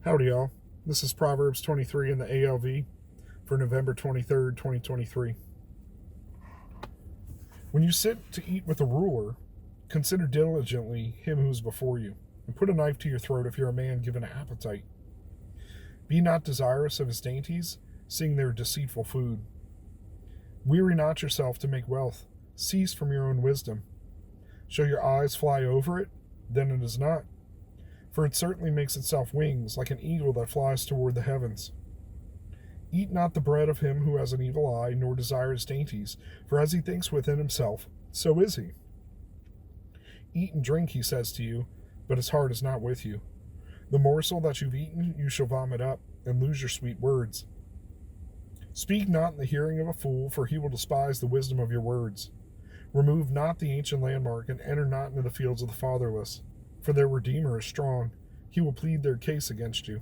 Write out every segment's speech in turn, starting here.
Howdy, y'all. This is Proverbs 23 in the ALV for November 23rd, 2023. When you sit to eat with a ruler, consider diligently him who is before you, and put a knife to your throat if you're a man given an appetite. Be not desirous of his dainties, seeing they are deceitful food. Weary not yourself to make wealth. Cease from your own wisdom. Shall your eyes fly over it? Then it is not. For it certainly makes itself wings, like an eagle that flies toward the heavens. Eat not the bread of him who has an evil eye, nor desire his dainties, for as he thinks within himself, so is he. Eat and drink, he says to you, but his heart is not with you. The morsel that you've eaten you shall vomit up, and lose your sweet words. Speak not in the hearing of a fool, for he will despise the wisdom of your words. Remove not the ancient landmark, and enter not into the fields of the fatherless. For their Redeemer is strong. He will plead their case against you.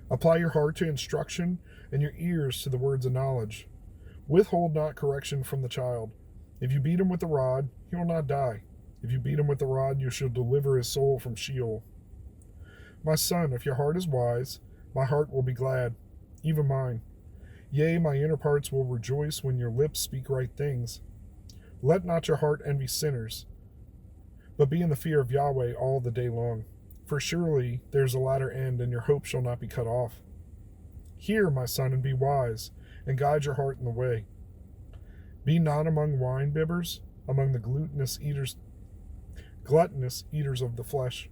Apply your heart to instruction, and your ears to the words of knowledge. Withhold not correction from the child. If you beat him with the rod, he will not die. If you beat him with the rod, you shall deliver his soul from Sheol. My son, if your heart is wise, my heart will be glad, even mine. Yea, my inner parts will rejoice when your lips speak right things. Let not your heart envy sinners, but be in the fear of Yahweh all the day long. For surely there is a latter end, and your hope shall not be cut off. Hear, my son, and be wise, and guide your heart in the way. Be not among wine bibbers, among the gluttonous eaters of the flesh.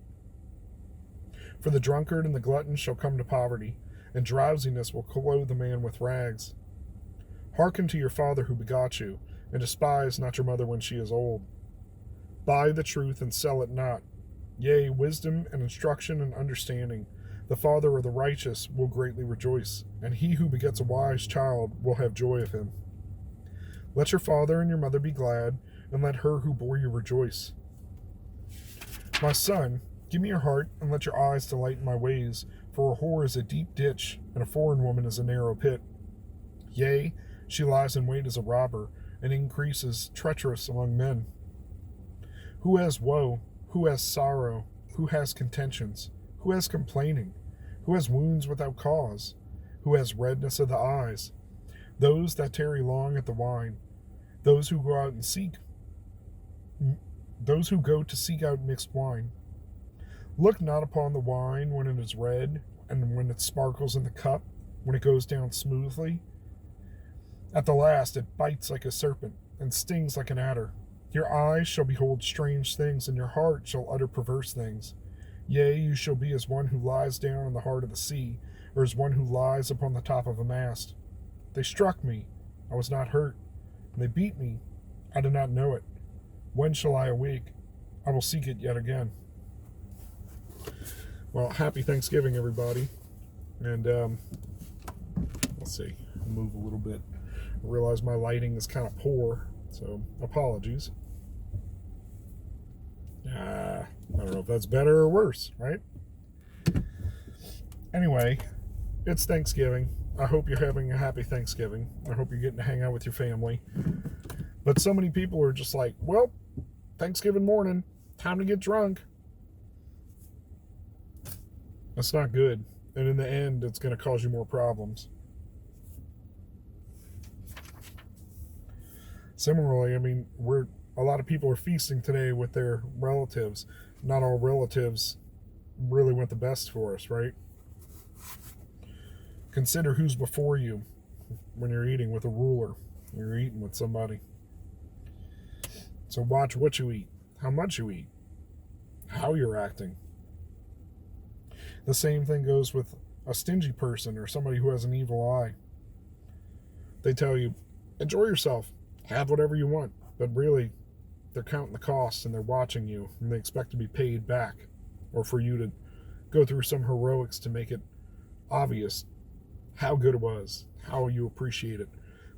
For the drunkard and the glutton shall come to poverty, and drowsiness will clothe the man with rags. Hearken to your father who begot you, and despise not your mother when she is old. Buy the truth and sell it not. Yea, wisdom and instruction and understanding. The father of the righteous will greatly rejoice, and he who begets a wise child will have joy of him. Let your father and your mother be glad, and let her who bore you rejoice. My son, give me your heart, and let your eyes delight in my ways, for a whore is a deep ditch, and a foreign woman is a narrow pit. Yea, she lies in wait as a robber, and increases treacherous among men. Who has woe? Who has sorrow? Who has contentions? Who has complaining? Who has wounds without cause? Who has redness of the eyes? Those that tarry long at the wine. Those who go to seek out mixed wine. Look not upon the wine when it is red, and when it sparkles in the cup, when it goes down smoothly. At the last it bites like a serpent, and stings like an adder. Your eyes shall behold strange things, and your heart shall utter perverse things. Yea, you shall be as one who lies down in the heart of the sea, or as one who lies upon the top of a mast. They struck me, I was not hurt, and they beat me, I did not know it. When shall I awake? I will seek it yet again. Well, happy Thanksgiving, everybody. And let's see, I'll move a little bit. I realize my lighting is kind of poor, so apologies. I don't know if that's better or worse, right? Anyway, it's Thanksgiving. I hope you're having a happy Thanksgiving. I hope you're getting to hang out with your family. But so many people are just like, well, Thanksgiving morning, time to get drunk. That's not good. And in the end, it's going to cause you more problems. Similarly, I mean, a lot of people are feasting today with their relatives. Not all relatives really want the best for us, right? Consider who's before you when you're eating with a ruler. You're eating with somebody. So watch what you eat, how much you eat, how you're acting. The same thing goes with a stingy person or somebody who has an evil eye. They tell you, enjoy yourself, have whatever you want, but really, they're counting the costs and they're watching you, and they expect to be paid back, or for you to go through some heroics to make it obvious how good it was, how you appreciate it.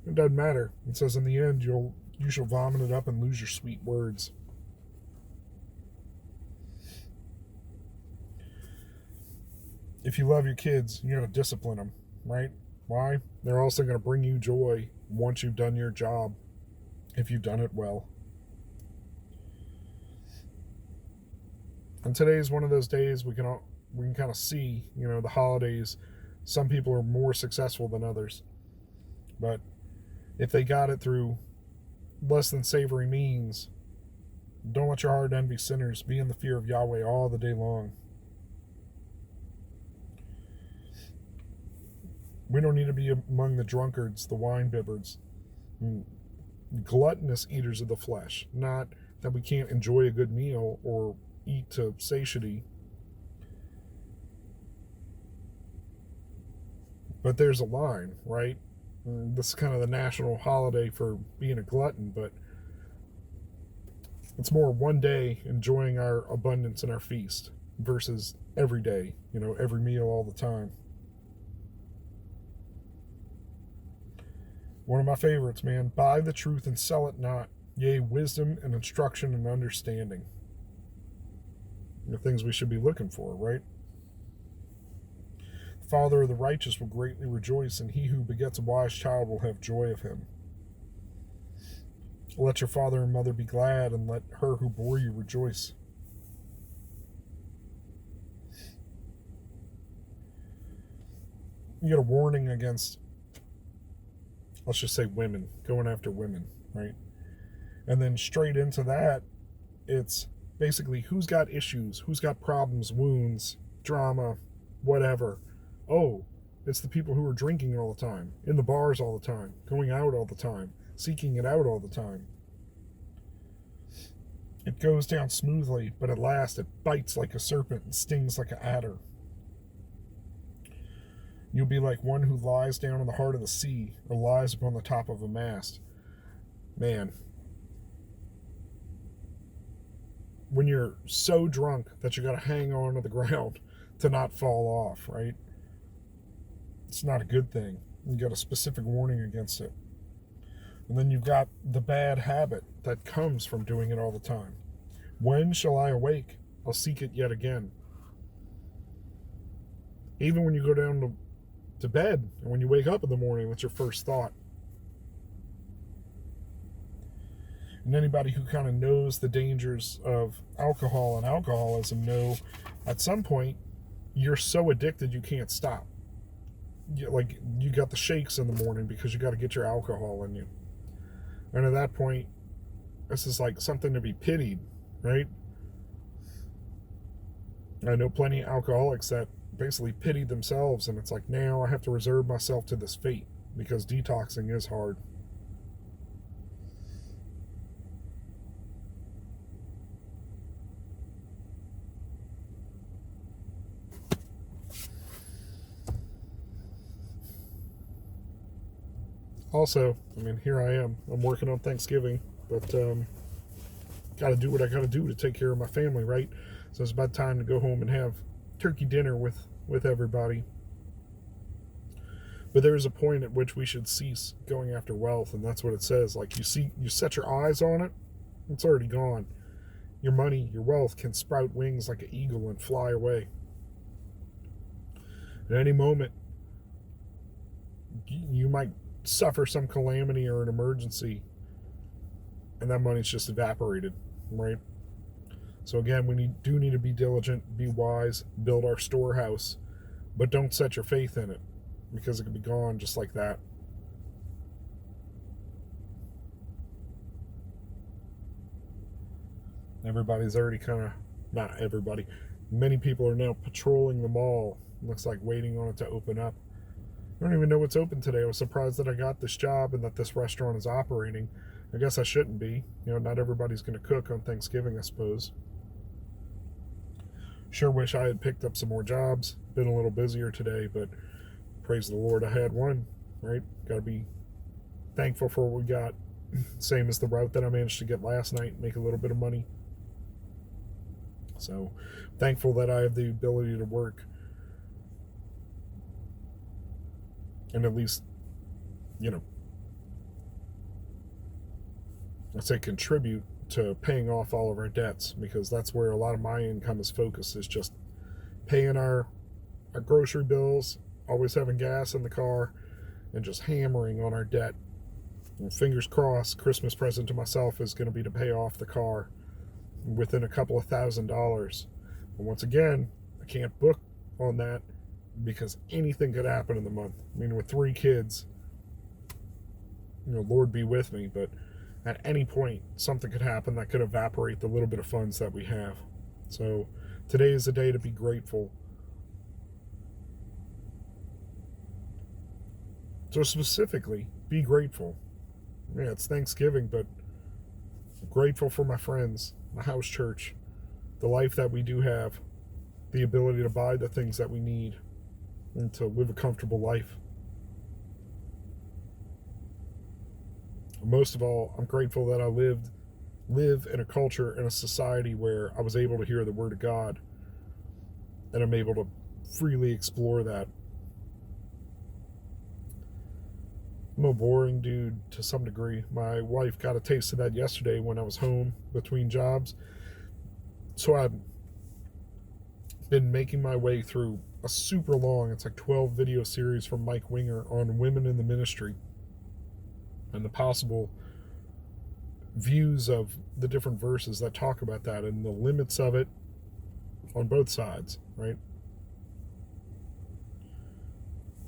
It doesn't matter. It says in the end, you shall vomit it up and lose your sweet words. If you love your kids, you got to discipline them, right? Why? They're also going to bring you joy once you've done your job, if you've done it well. And today is one of those days we can all, we can kind of see, the holidays, some people are more successful than others. But if they got it through less than savory means, don't let your heart envy sinners. Be in the fear of Yahweh all the day long. We don't need to be among the drunkards, the wine bibbers, gluttonous eaters of the flesh. Not that we can't enjoy a good meal or eat to satiety. But there's a line, right? This is kind of the national holiday for being a glutton, but it's more one day enjoying our abundance and our feast versus every day, every meal all the time. One of my favorites, man. Buy the truth and sell it not. Yea, wisdom and instruction and understanding. The things we should be looking for, right? The father of the righteous will greatly rejoice, and he who begets a wise child will have joy of him. Let your father and mother be glad, and let her who bore you rejoice. You get a warning against, let's just say, women, going after women, right? And then straight into that, it's basically who's got issues, who's got problems, wounds, drama, whatever. Oh, it's the people who are drinking all the time, in the bars all the time, going out all the time, seeking it out all the time. It goes down smoothly, but at last it bites like a serpent and stings like an adder. You'll be like one who lies down in the heart of the sea or lies upon the top of a mast. Man, when you're so drunk that you got to hang on to the ground to not fall off, right? It's not a good thing. You got a specific warning against it. And then you've got the bad habit that comes from doing it all the time. When shall I awake? I'll seek it yet again. Even when you go down to bed, and when you wake up in the morning, that's your first thought. And anybody who kind of knows the dangers of alcohol and alcoholism know at some point you're so addicted you can't stop. You got the shakes in the morning because you got to get your alcohol in you. And at that point, this is like something to be pitied, right? I know plenty of alcoholics that basically pity themselves, and it's like, now I have to reserve myself to this fate because detoxing is hard. Also, here I am. I'm working on Thanksgiving, but got to do what I got to do to take care of my family, right? So it's about time to go home and have turkey dinner with everybody. But there is a point at which we should cease going after wealth, and that's what it says. Like you set your eyes on it, it's already gone. Your money, your wealth can sprout wings like an eagle and fly away. At any moment, you might suffer some calamity or an emergency, and that money's just evaporated, right? So again, we do need to be diligent, be wise, build our storehouse, but don't set your faith in it, because it could be gone just like that. Everybody's already not everybody, many people are now patrolling the mall, looks like waiting on it to open up. I don't even know what's open today. I was surprised that I got this job and that this restaurant is operating. I guess I shouldn't be. Not everybody's going to cook on Thanksgiving, I suppose. Sure wish I had picked up some more jobs. Been a little busier today, but praise the Lord I had one, right? Got to be thankful for what we got. Same as the route that I managed to get last night, make a little bit of money. So thankful that I have the ability to work and at least, let's say contribute to paying off all of our debts, because that's where a lot of my income is focused, is just paying our grocery bills, always having gas in the car, and just hammering on our debt. And fingers crossed, Christmas present to myself is going to be to pay off the car within a couple of $1,000s. And once again, I can't book on that because anything could happen in the month. I mean, with 3 kids, Lord be with me, but at any point, something could happen that could evaporate the little bit of funds that we have. So today is a day to be grateful. So specifically, be grateful. Yeah, it's Thanksgiving, but I'm grateful for my friends, my house church, the life that we do have, the ability to buy the things that we need, and to live a comfortable life. Most of all, I'm grateful that I live in a culture and a society where I was able to hear the Word of God, and I'm able to freely explore that. I'm a boring dude to some degree. My wife got a taste of that yesterday when I was home between jobs. So I've been making my way through a super long, it's like 12 video series from Mike Winger on women in the ministry and the possible views of the different verses that talk about that and the limits of it on both sides, right?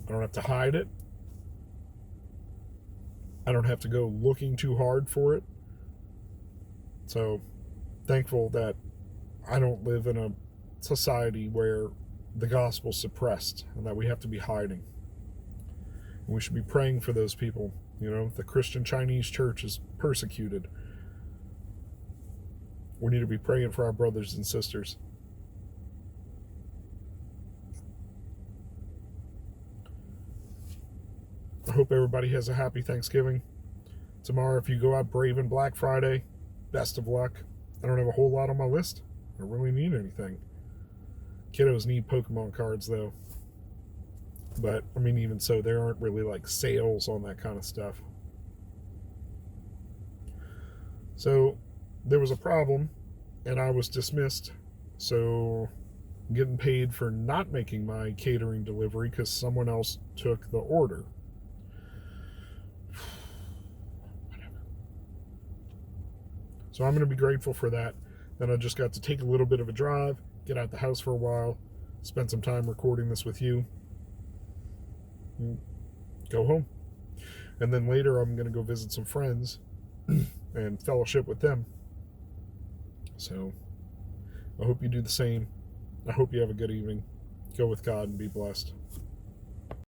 I don't have to hide it. I don't have to go looking too hard for it. So thankful that I don't live in a society where the gospel's suppressed and that we have to be hiding. And we should be praying for those people. The Christian Chinese church is persecuted. We need to be praying for our brothers and sisters. I hope everybody has a happy Thanksgiving. Tomorrow, if you go out braving Black Friday, best of luck. I don't have a whole lot on my list. I don't really need anything. Kiddos need Pokemon cards, though. But, I mean, even so, there aren't really, like, sales on that kind of stuff. So, there was a problem, and I was dismissed. So, I'm getting paid for not making my catering delivery because someone else took the order. So I'm going to be grateful for that. Then I just got to take a little bit of a drive, get out the house for a while, spend some time recording this with you, and go home. And then later I'm going to go visit some friends and fellowship with them. So I hope you do the same. I hope you have a good evening. Go with God and be blessed.